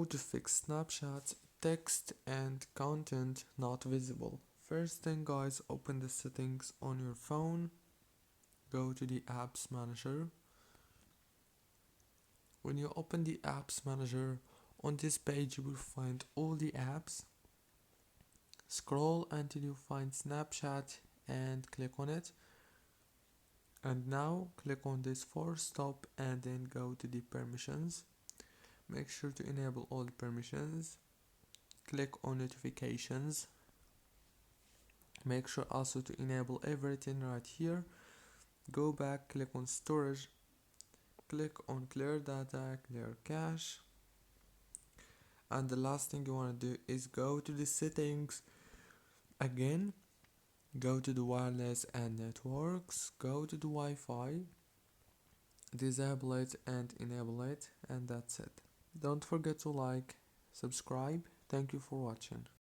How to fix Snapchat text and content not visible. First thing guys, open the settings on your phone, go to the apps manager. When you open the apps manager, on this page you will find all the apps. Scroll until you find Snapchat and click on it. And now click on this force stop and then go to the permissions. Make sure to enable all the permissions. Click on notifications. Make sure also to enable everything right here. Go back, click on storage, click on clear data, clear cache. And the last thing you want to do is go to the settings again. Go to the wireless and networks, go to the Wi-Fi, disable it and enable it, and that's it. Don't forget to like, subscribe. Thank you for watching.